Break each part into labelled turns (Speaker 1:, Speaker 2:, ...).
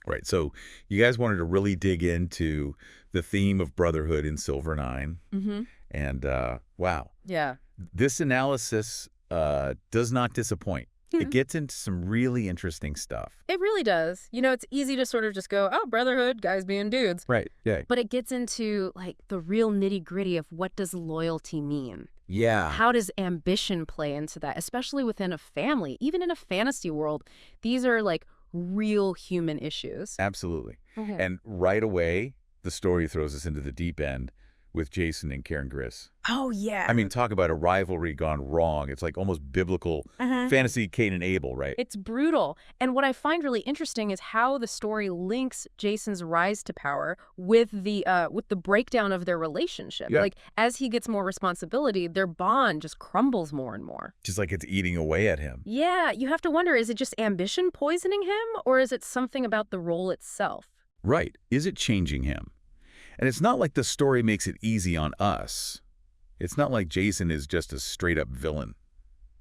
Speaker 1: Right. So you guys wanted to really dig into the theme of brotherhood in Silver Nine.
Speaker 2: Mm-hmm.
Speaker 1: And wow,
Speaker 2: Yeah.
Speaker 1: this analysis does not disappoint. It gets into some really interesting stuff.
Speaker 2: It really does. It's easy to sort of just go, oh, brotherhood, guys being dudes.
Speaker 1: Right. Yeah.
Speaker 2: But it gets into, like, the real nitty-gritty of what does loyalty mean?
Speaker 1: Yeah.
Speaker 2: How does ambition play into that, especially within a family? Even in a fantasy world, these are, like, real human issues.
Speaker 1: Absolutely.
Speaker 2: Okay.
Speaker 1: And right away, the story throws us into the deep end with Jason and Karen Griss.
Speaker 2: Oh, yeah.
Speaker 1: I mean, talk about a rivalry gone wrong. It's like almost biblical fantasy Cain and Abel, right?
Speaker 2: It's brutal. And what I find really interesting is how the story links Jason's rise to power with the breakdown of their relationship.
Speaker 1: Yeah.
Speaker 2: Like, as he gets more responsibility, their bond just crumbles more and more.
Speaker 1: Just like it's eating away at him.
Speaker 2: Yeah, you have to wonder, is it just ambition poisoning him, or is it something about the role itself?
Speaker 1: Right. Is it changing him? And it's not like the story makes it easy on us. It's not like Jason is just a straight-up villain,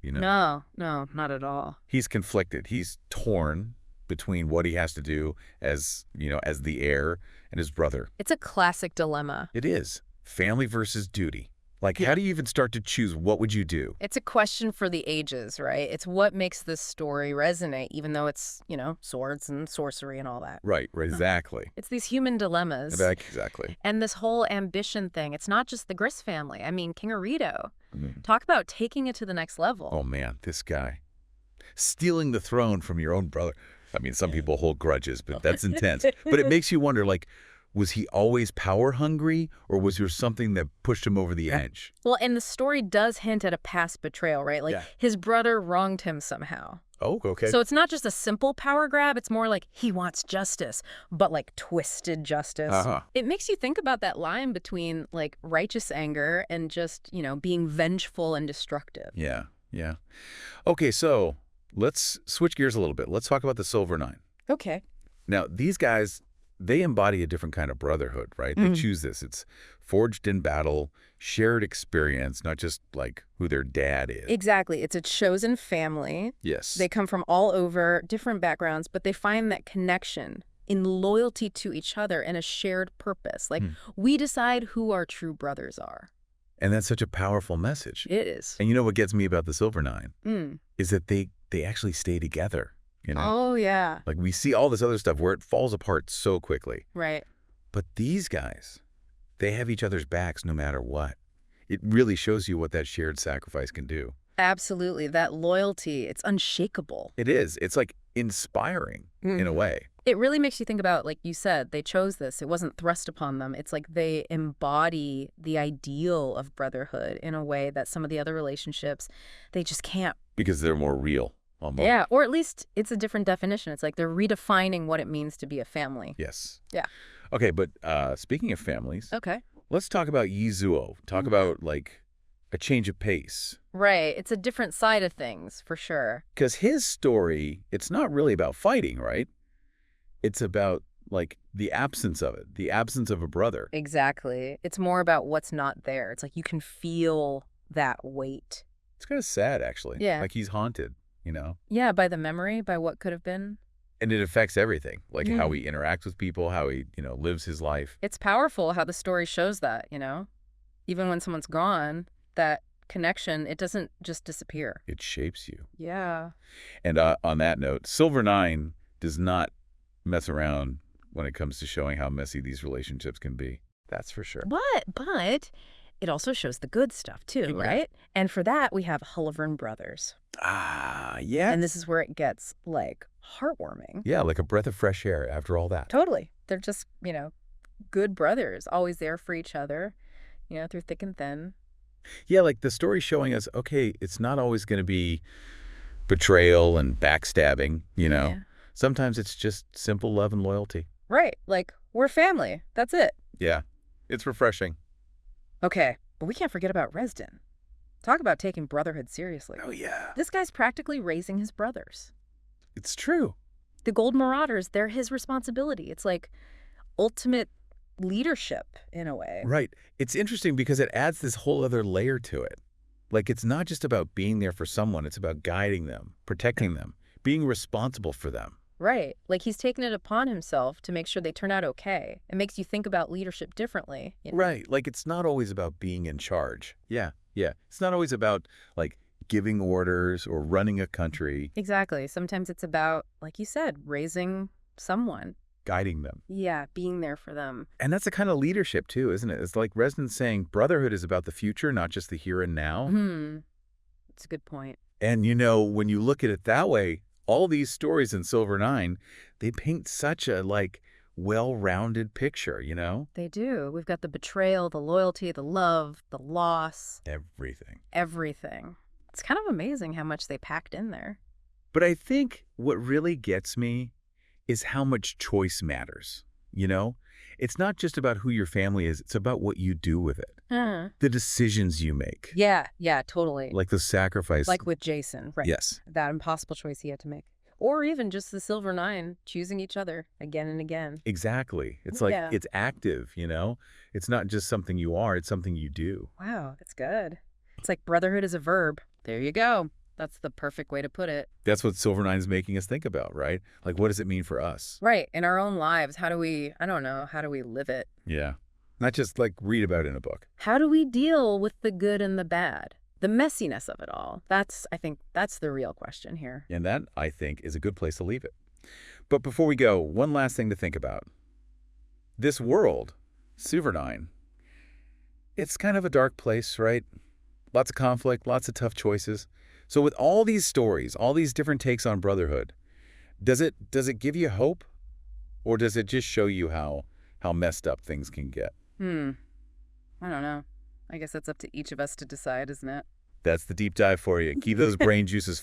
Speaker 2: No, not at all.
Speaker 1: He's conflicted. He's torn between what he has to do as the heir and his brother.
Speaker 2: It's a classic dilemma.
Speaker 1: It is. Family versus duty. Like, how do you even start to choose what would you do?
Speaker 2: It's a question for the ages, right? It's what makes this story resonate, even though it's, swords and sorcery and all that.
Speaker 1: Right, exactly.
Speaker 2: It's these human dilemmas.
Speaker 1: Exactly.
Speaker 2: And this whole ambition thing, it's not just the Griss family. I mean, King Arito.
Speaker 1: Mm-hmm.
Speaker 2: Talk about taking it to the next level.
Speaker 1: Oh, man, this guy. Stealing the throne from your own brother. I mean, some people hold grudges, but that's intense. But it makes you wonder, like, was he always power hungry, or was there something that pushed him over the edge?
Speaker 2: Well, and the story does hint at a past betrayal, right? Like, his brother wronged him somehow.
Speaker 1: Oh, okay.
Speaker 2: So it's not just a simple power grab. It's more like he wants justice, but like twisted justice. It makes you think about that line between like righteous anger and just, being vengeful and destructive.
Speaker 1: Yeah. Okay, so let's switch gears a little bit. Let's talk about the Silver Nine.
Speaker 2: Okay.
Speaker 1: Now, these guys, they embody a different kind of brotherhood, right? They choose this. It's forged in battle, shared experience, not just like who their dad is.
Speaker 2: Exactly. It's a chosen family.
Speaker 1: Yes.
Speaker 2: They come from all over, different backgrounds, but they find that connection in loyalty to each other and a shared purpose. Like, we decide who our true brothers are.
Speaker 1: And that's such a powerful message.
Speaker 2: It is.
Speaker 1: And you know what gets me about the Silver Nine? Is that they actually stay together.
Speaker 2: Oh, yeah.
Speaker 1: Like, we see all this other stuff where it falls apart so quickly.
Speaker 2: Right.
Speaker 1: But these guys, they have each other's backs no matter what. It really shows you what that shared sacrifice can do.
Speaker 2: Absolutely. That loyalty, it's unshakable.
Speaker 1: It is. It's like inspiring in a way.
Speaker 2: It really makes you think about, like you said, they chose this. It wasn't thrust upon them. It's like they embody the ideal of brotherhood in a way that some of the other relationships, they just can't.
Speaker 1: Because they're more real. Almost.
Speaker 2: Yeah, or at least it's a different definition. It's like they're redefining what it means to be a family.
Speaker 1: Yes.
Speaker 2: Yeah.
Speaker 1: Okay, but speaking of families,
Speaker 2: Okay.
Speaker 1: let's talk about Yizuo. Talk about, like, a change of pace.
Speaker 2: Right. It's a different side of things, for sure.
Speaker 1: Because his story, it's not really about fighting, right? It's about, like, the absence of it, the absence of a brother.
Speaker 2: Exactly. It's more about what's not there. It's like you can feel that weight.
Speaker 1: It's kind of sad, actually.
Speaker 2: Yeah.
Speaker 1: Like, he's haunted,
Speaker 2: Yeah, by the memory, by what could have been.
Speaker 1: And it affects everything, like how he interacts with people, how he, lives his life.
Speaker 2: It's powerful how the story shows that, Even when someone's gone, that connection, it doesn't just disappear.
Speaker 1: It shapes you.
Speaker 2: Yeah.
Speaker 1: And on that note, Silver Nine does not mess around when it comes to showing how messy these relationships can be. That's for sure.
Speaker 2: But it also shows the good stuff too, right? And for that, we have Hullivan Brothers.
Speaker 1: Ah, yeah.
Speaker 2: And this is where it gets, like, heartwarming.
Speaker 1: Yeah, like a breath of fresh air after all that.
Speaker 2: Totally. They're just, good brothers, always there for each other, through thick and thin.
Speaker 1: Yeah, like the story showing us, okay, it's not always going to be betrayal and backstabbing,
Speaker 2: Yeah.
Speaker 1: Sometimes it's just simple love and loyalty.
Speaker 2: Right. Like, we're family. That's it.
Speaker 1: Yeah, it's refreshing.
Speaker 2: Okay, but we can't forget about Resden. Talk about taking brotherhood seriously.
Speaker 1: Oh, yeah.
Speaker 2: This guy's practically raising his brothers.
Speaker 1: It's true.
Speaker 2: The Gold Marauders, they're his responsibility. It's like ultimate leadership in a way.
Speaker 1: Right. It's interesting because it adds this whole other layer to it. Like, it's not just about being there for someone. It's about guiding them, protecting them, being responsible for them.
Speaker 2: Right. Like he's taken it upon himself to make sure they turn out okay. It makes you think about leadership differently.
Speaker 1: Right. Like it's not always about being in charge. Yeah. Yeah. It's not always about like giving orders or running a country.
Speaker 2: Exactly. Sometimes it's about, like you said, raising someone.
Speaker 1: Guiding them.
Speaker 2: Yeah, being there for them.
Speaker 1: And that's a kind of leadership too, isn't it? It's like Resonance saying brotherhood is about the future, not just the here and now.
Speaker 2: That's a good point.
Speaker 1: And when you look at it that way, all these stories in Silver Nine, they paint such a well-rounded picture,
Speaker 2: They do. We've got the betrayal, the loyalty, the love, the loss.
Speaker 1: Everything.
Speaker 2: Everything. It's kind of amazing how much they packed in there.
Speaker 1: But I think what really gets me is how much choice matters, It's not just about who your family is, it's about what you do with it. The decisions you make.
Speaker 2: Yeah, totally.
Speaker 1: Like the sacrifice.
Speaker 2: Like with Jason, right?
Speaker 1: Yes.
Speaker 2: That impossible choice he had to make. Or even just the Silver Nine choosing each other again and again.
Speaker 1: Exactly. It's like, it's active, It's not just something you are, it's something you do.
Speaker 2: Wow, that's good. It's like brotherhood is a verb. There you go. That's the perfect way to put it.
Speaker 1: That's what Silver Nine's making us think about, right? Like, what does it mean for us?
Speaker 2: Right. In our own lives, how do we live it?
Speaker 1: Yeah. Not just like read about it in a book.
Speaker 2: How do we deal with the good and the bad? The messiness of it all. I think that's the real question here.
Speaker 1: And that, I think, is a good place to leave it. But before we go, one last thing to think about. This world, Silver Nine, it's kind of a dark place, right? Lots of conflict, lots of tough choices. So with all these stories, all these different takes on brotherhood, does it give you hope? Or does it just show you how messed up things can get?
Speaker 2: I don't know. I guess that's up to each of us to decide, isn't it?
Speaker 1: That's the deep dive for you. Keep those brain juices flowing.